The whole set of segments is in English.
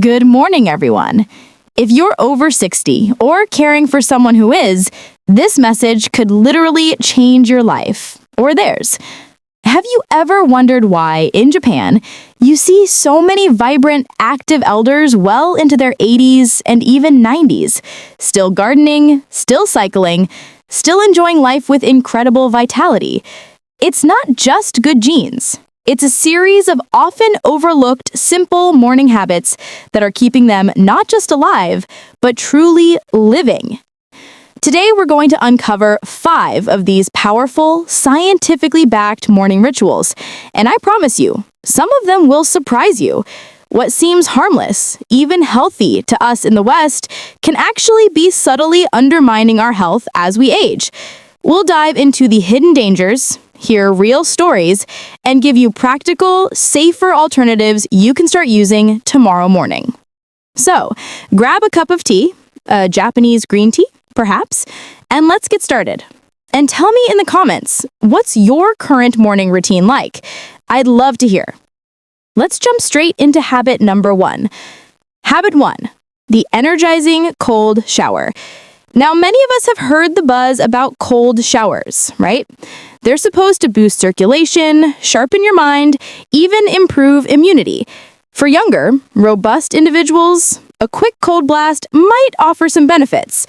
Good morning, everyone. If you're over 60 or caring for someone who is, this message could literally change your life or theirs. Have you ever wondered why, in Japan, you see so many vibrant, active elders well into their 80s and even 90s, still gardening, still cycling, still enjoying life with incredible vitality? It's not just good genes. It's a series of often overlooked, simple morning habits that are keeping them not just alive, but truly living. Today, we're going to uncover 5 of these powerful, scientifically backed morning rituals. And I promise you, some of them will surprise you. What seems harmless, even healthy to us in the West, can actually be subtly undermining our health as we age. We'll dive into the hidden dangers, hear real stories, and give you practical, safer alternatives you can start using tomorrow morning. So, grab a cup of tea, a Japanese green tea, perhaps, and let's get started. And tell me in the comments, what's your current morning routine like? I'd love to hear. Let's jump straight into habit number 1. Habit 1, the energizing cold shower. Now, many of us have heard the buzz about cold showers, right? They're supposed to boost circulation, sharpen your mind, even improve immunity. For younger, robust individuals, a quick cold blast might offer some benefits.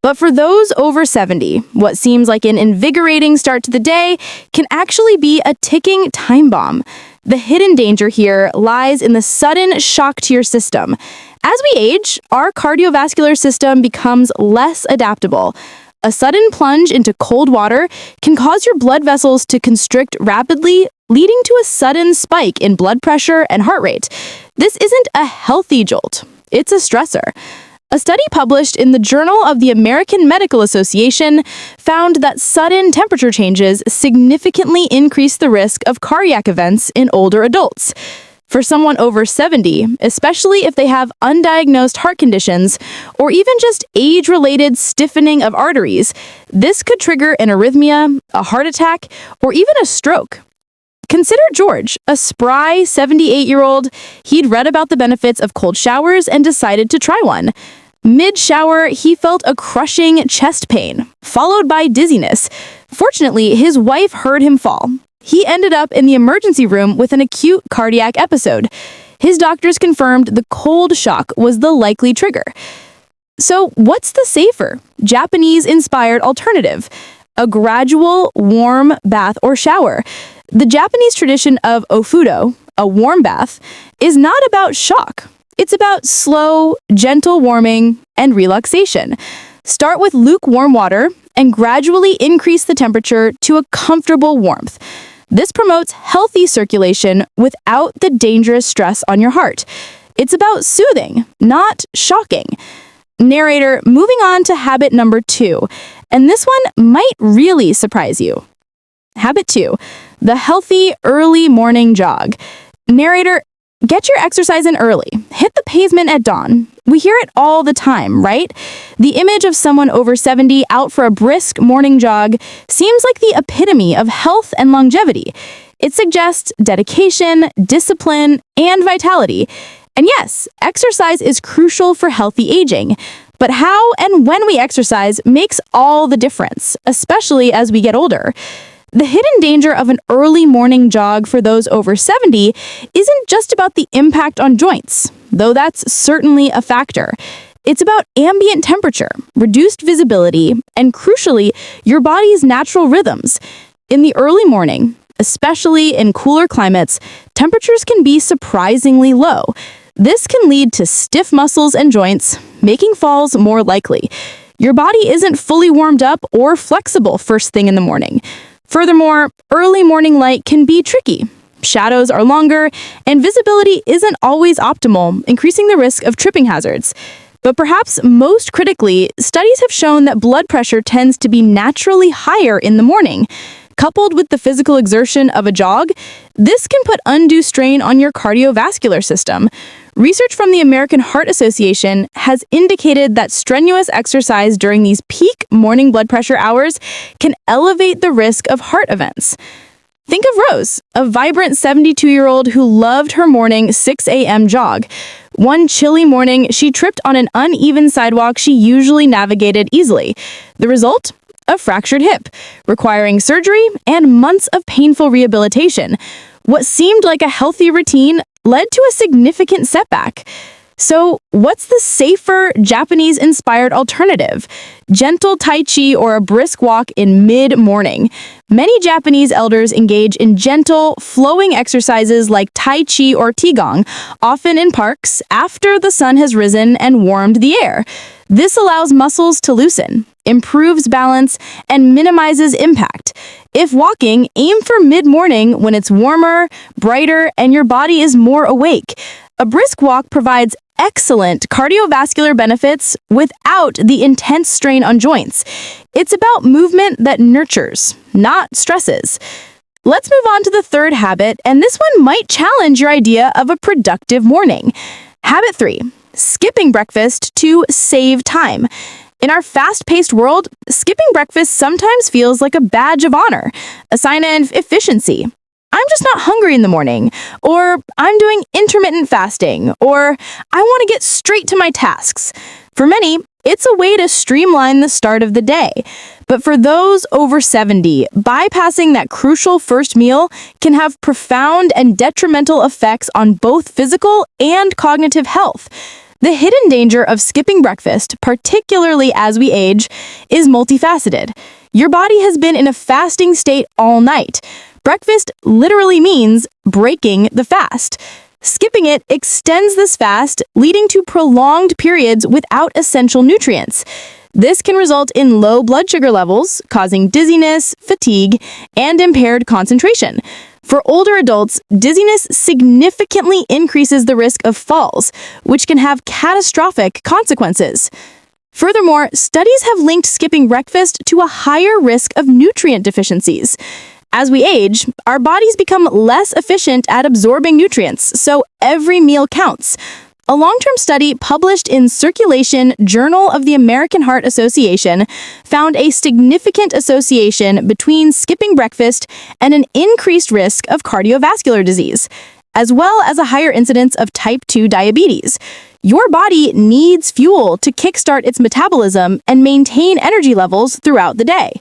But for those over 70, what seems like an invigorating start to the day can actually be a ticking time bomb. The hidden danger here lies in the sudden shock to your system. As we age, our cardiovascular system becomes less adaptable. A sudden plunge into cold water can cause your blood vessels to constrict rapidly, leading to a sudden spike in blood pressure and heart rate. This isn't a healthy jolt. It's a stressor. A study published in the Journal of the American Medical Association found that sudden temperature changes significantly increase the risk of cardiac events in older adults. For someone over 70, especially if they have undiagnosed heart conditions or even just age-related stiffening of arteries, this could trigger an arrhythmia, a heart attack, or even a stroke. Consider George, a spry 78-year-old. He'd read about the benefits of cold showers and decided to try one. Mid-shower, he felt a crushing chest pain, followed by dizziness. Fortunately, his wife heard him fall. He ended up in the emergency room with an acute cardiac episode. His doctors confirmed the cold shock was the likely trigger. So, what's the safer, Japanese-inspired alternative? A gradual, warm bath or shower. The Japanese tradition of ofudo, a warm bath, is not about shock. It's about slow, gentle warming and relaxation. Start with lukewarm water and gradually increase the temperature to a comfortable warmth. This promotes healthy circulation without the dangerous stress on your heart. It's about soothing, not shocking. Narrator, moving on to habit number 2, and this one might really surprise you. Habit 2, the healthy early morning jog. Narrator, get your exercise in early. Hit the pavement at dawn. We hear it all the time, right? The image of someone over 70 out for a brisk morning jog seems like the epitome of health and longevity. It suggests dedication, discipline, and vitality. And yes, exercise is crucial for healthy aging. But how and when we exercise makes all the difference, especially as we get older. The hidden danger of an early morning jog for those over 70 isn't just about the impact on joints, though that's certainly a factor. It's about ambient temperature, reduced visibility, and crucially, your body's natural rhythms. In the early morning, especially in cooler climates, temperatures can be surprisingly low. This can lead to stiff muscles and joints, making falls more likely. Your body isn't fully warmed up or flexible first thing in the morning. Furthermore, early morning light can be tricky. Shadows are longer, and visibility isn't always optimal, increasing the risk of tripping hazards. But perhaps most critically, studies have shown that blood pressure tends to be naturally higher in the morning. Coupled with the physical exertion of a jog, this can put undue strain on your cardiovascular system. Research from the American Heart Association has indicated that strenuous exercise during these peak morning blood pressure hours can elevate the risk of heart events. Think of Rose, a vibrant 72-year-old who loved her morning 6 a.m. jog. One chilly morning, she tripped on an uneven sidewalk she usually navigated easily. The result? A fractured hip, requiring surgery and months of painful rehabilitation. What seemed like a healthy routine led to a significant setback. So, what's the safer Japanese-inspired alternative? Gentle Tai Chi or a brisk walk in mid-morning. Many Japanese elders engage in gentle, flowing exercises like Tai Chi or Qigong, often in parks after the sun has risen and warmed the air. This allows muscles to loosen, improves balance, and minimizes impact. If walking, aim for mid-morning when it's warmer, brighter, and your body is more awake. A brisk walk provides excellent cardiovascular benefits without the intense strain on joints. It's about movement that nurtures, not stresses. Let's move on to the third habit, and this one might challenge your idea of a productive morning. Habit 3, skipping breakfast to save time. In our fast-paced world, skipping breakfast sometimes feels like a badge of honor, a sign of efficiency. I'm just not hungry in the morning, or I'm doing intermittent fasting, or I want to get straight to my tasks. For many, it's a way to streamline the start of the day. But for those over 70, bypassing that crucial first meal can have profound and detrimental effects on both physical and cognitive health. The hidden danger of skipping breakfast, particularly as we age, is multifaceted. Your body has been in a fasting state all night. Breakfast literally means breaking the fast. Skipping it extends this fast, leading to prolonged periods without essential nutrients. This can result in low blood sugar levels, causing dizziness, fatigue, and impaired concentration. For older adults, dizziness significantly increases the risk of falls, which can have catastrophic consequences. Furthermore, studies have linked skipping breakfast to a higher risk of nutrient deficiencies. As we age, our bodies become less efficient at absorbing nutrients, so every meal counts. A long-term study published in Circulation Journal of the American Heart Association found a significant association between skipping breakfast and an increased risk of cardiovascular disease, as well as a higher incidence of type 2 diabetes. Your body needs fuel to kickstart its metabolism and maintain energy levels throughout the day.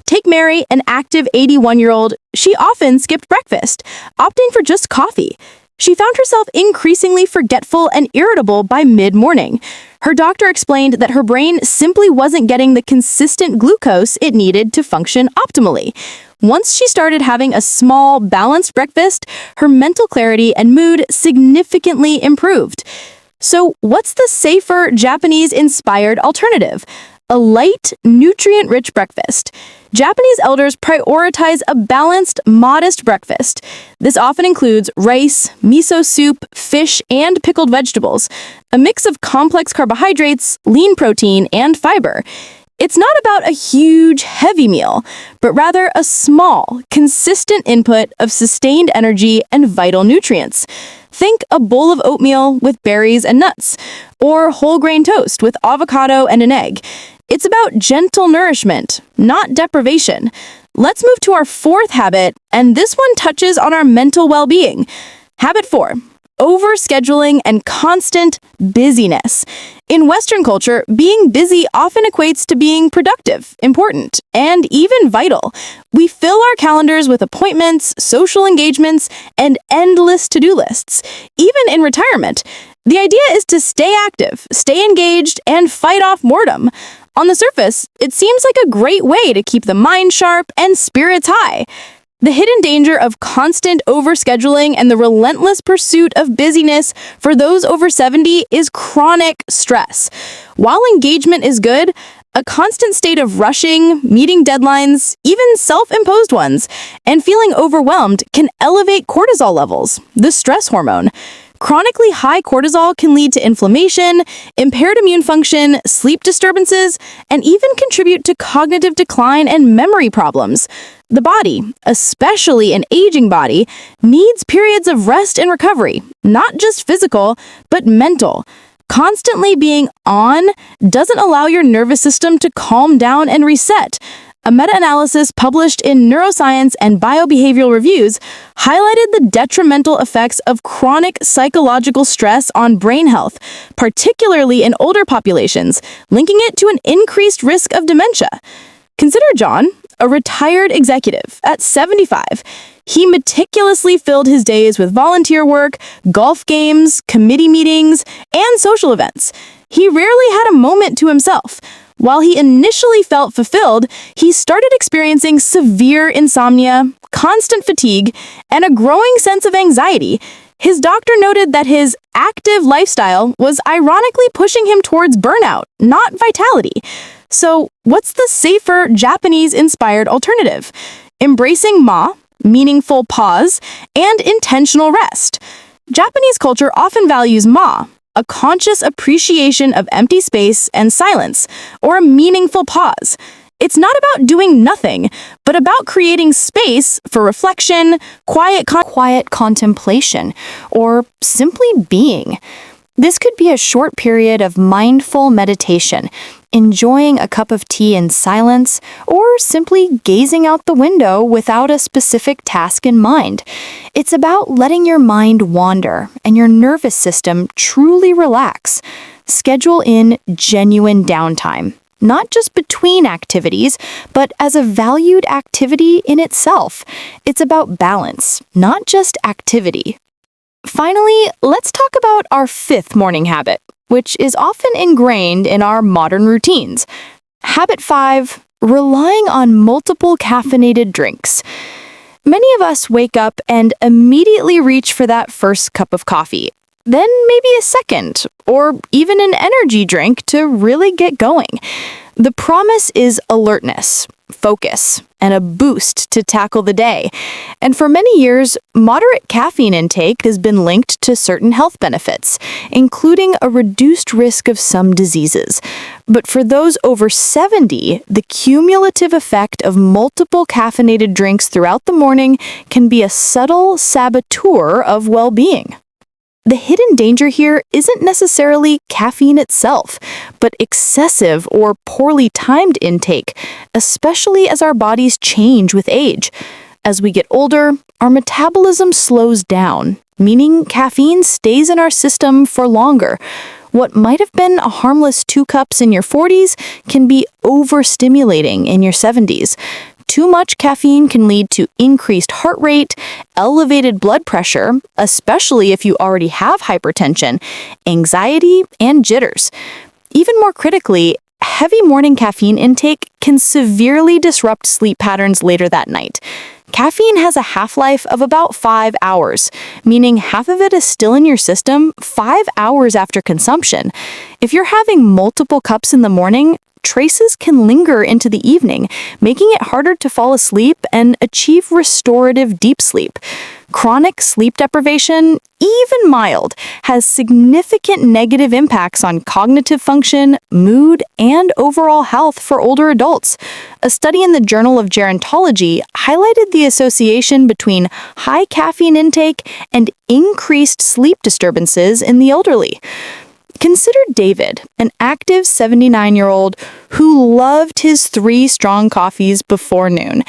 Take Mary, an active 81-year-old. She often skipped breakfast, opting for just coffee. She found herself increasingly forgetful and irritable by mid-morning. Her doctor explained that her brain simply wasn't getting the consistent glucose it needed to function optimally. Once she started having a small, balanced breakfast, her mental clarity and mood significantly improved. So, what's the safer Japanese-inspired alternative? A light, nutrient-rich breakfast. Japanese elders prioritize a balanced, modest breakfast. This often includes rice, miso soup, fish, and pickled vegetables, a mix of complex carbohydrates, lean protein, and fiber. It's not about a huge, heavy meal, but rather a small, consistent input of sustained energy and vital nutrients. Think a bowl of oatmeal with berries and nuts, or whole grain toast with avocado and an egg. It's about gentle nourishment, not deprivation. Let's move to our fourth habit, and this one touches on our mental well-being. Habit 4, overscheduling and constant busyness. In Western culture, being busy often equates to being productive, important, and even vital. We fill our calendars with appointments, social engagements, and endless to-do lists. Even in retirement, the idea is to stay active, stay engaged, and fight off boredom. On the surface, it seems like a great way to keep the mind sharp and spirits high. The hidden danger of constant overscheduling and the relentless pursuit of busyness for those over 70 is chronic stress. While engagement is good, a constant state of rushing, meeting deadlines, even self-imposed ones, and feeling overwhelmed can elevate cortisol levels, the stress hormone. Chronically high cortisol can lead to inflammation, impaired immune function, sleep disturbances, and even contribute to cognitive decline and memory problems. The body, especially an aging body, needs periods of rest and recovery, not just physical, but mental. Constantly being on doesn't allow your nervous system to calm down and reset. A meta-analysis published in Neuroscience and Biobehavioral Reviews highlighted the detrimental effects of chronic psychological stress on brain health, particularly in older populations, linking it to an increased risk of dementia. Consider John, a retired executive at 75. He meticulously filled his days with volunteer work, golf games, committee meetings, and social events. He rarely had a moment to himself. While he initially felt fulfilled, he started experiencing severe insomnia, constant fatigue, and a growing sense of anxiety. His doctor noted that his active lifestyle was ironically pushing him towards burnout, not vitality. So, what's the safer Japanese-inspired alternative? Embracing ma, meaningful pause, and intentional rest. Japanese culture often values ma, a conscious appreciation of empty space and silence, or a meaningful pause. It's not about doing nothing, but about creating space for reflection, quiet contemplation, or simply being. This could be a short period of mindful meditation, enjoying a cup of tea in silence, or simply gazing out the window without a specific task in mind. It's about letting your mind wander and your nervous system truly relax. Schedule in genuine downtime, not just between activities, but as a valued activity in itself. It's about balance, not just activity. Finally, let's talk about our fifth morning habit, which is often ingrained in our modern routines. Habit 5, relying on multiple caffeinated drinks. Many of us wake up and immediately reach for that first cup of coffee, then maybe a second, or even an energy drink to really get going. The promise is alertness, focus, and a boost to tackle the day. And for many years, moderate caffeine intake has been linked to certain health benefits, including a reduced risk of some diseases. But for those over 70, the cumulative effect of multiple caffeinated drinks throughout the morning can be a subtle saboteur of well-being. The hidden danger here isn't necessarily caffeine itself, but excessive or poorly timed intake, especially as our bodies change with age. As we get older, our metabolism slows down, meaning caffeine stays in our system for longer. What might have been a harmless 2 cups in your 40s can be overstimulating in your 70s. Too much caffeine can lead to increased heart rate, elevated blood pressure, especially if you already have hypertension, anxiety, and jitters. Even more critically, heavy morning caffeine intake can severely disrupt sleep patterns later that night. Caffeine has a half-life of about 5 hours, meaning half of it is still in your system 5 hours after consumption. If you're having multiple cups in the morning, traces can linger into the evening, making it harder to fall asleep and achieve restorative deep sleep. Chronic sleep deprivation, even mild, has significant negative impacts on cognitive function, mood, and overall health for older adults. A study in the Journal of Gerontology highlighted the association between high caffeine intake and increased sleep disturbances in the elderly. Consider David, an active 79-year-old who loved his 3 strong coffees before noon.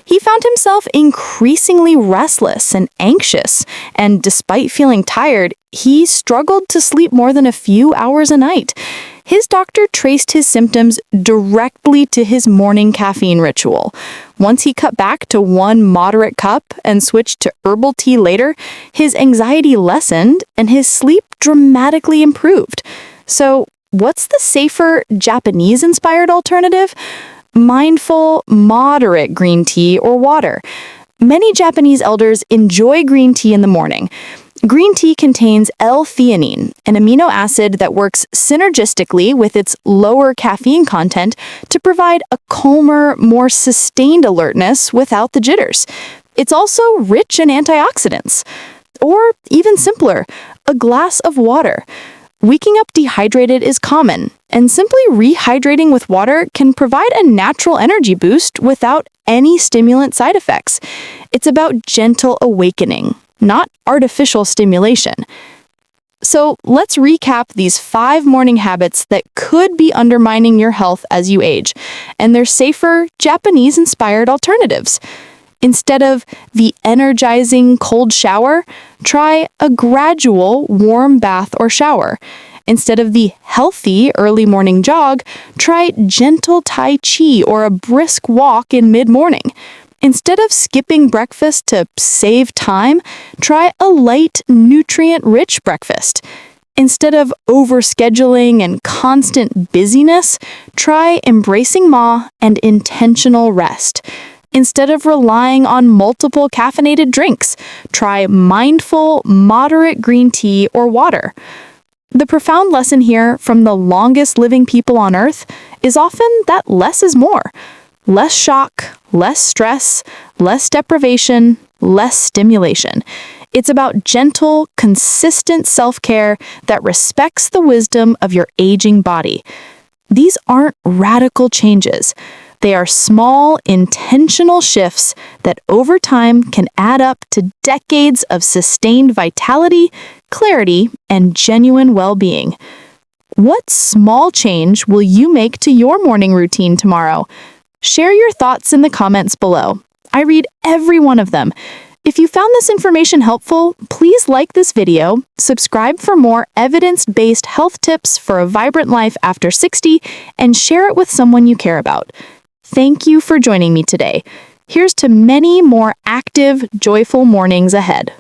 He found himself increasingly restless and anxious, and despite feeling tired, he struggled to sleep more than a few hours a night. His doctor traced his symptoms directly to his morning caffeine ritual. Once he cut back to 1 moderate cup and switched to herbal tea later, his anxiety lessened and his sleep dramatically improved. So, what's the safer Japanese-inspired alternative? Mindful, moderate green tea or water. Many Japanese elders enjoy green tea in the morning. Green tea contains L-theanine, an amino acid that works synergistically with its lower caffeine content to provide a calmer, more sustained alertness without the jitters. It's also rich in antioxidants. Or, even simpler, a glass of water. Waking up dehydrated is common, and simply rehydrating with water can provide a natural energy boost without any stimulant side effects. It's about gentle awakening, not artificial stimulation. So let's recap these 5 morning habits that could be undermining your health as you age, and they're safer, Japanese-inspired alternatives. Instead of the energizing cold shower, try a gradual warm bath or shower. Instead of the healthy early morning jog, try gentle Tai Chi or a brisk walk in mid-morning. Instead of skipping breakfast to save time, try a light, nutrient-rich breakfast. Instead of overscheduling and constant busyness, try embracing Ma and intentional rest. Instead of relying on multiple caffeinated drinks, try mindful, moderate green tea or water. The profound lesson here from the longest living people on Earth is often that less is more. Less shock, less stress, less deprivation, less stimulation. It's about gentle, consistent self-care that respects the wisdom of your aging body. These aren't radical changes. They are small, intentional shifts that over time can add up to decades of sustained vitality, clarity, and genuine well-being. What small change will you make to your morning routine tomorrow? Share your thoughts in the comments below. I read every one of them. If you found this information helpful, please like this video, subscribe for more evidence-based health tips for a vibrant life after 60, and share it with someone you care about. Thank you for joining me today. Here's to many more active, joyful mornings ahead.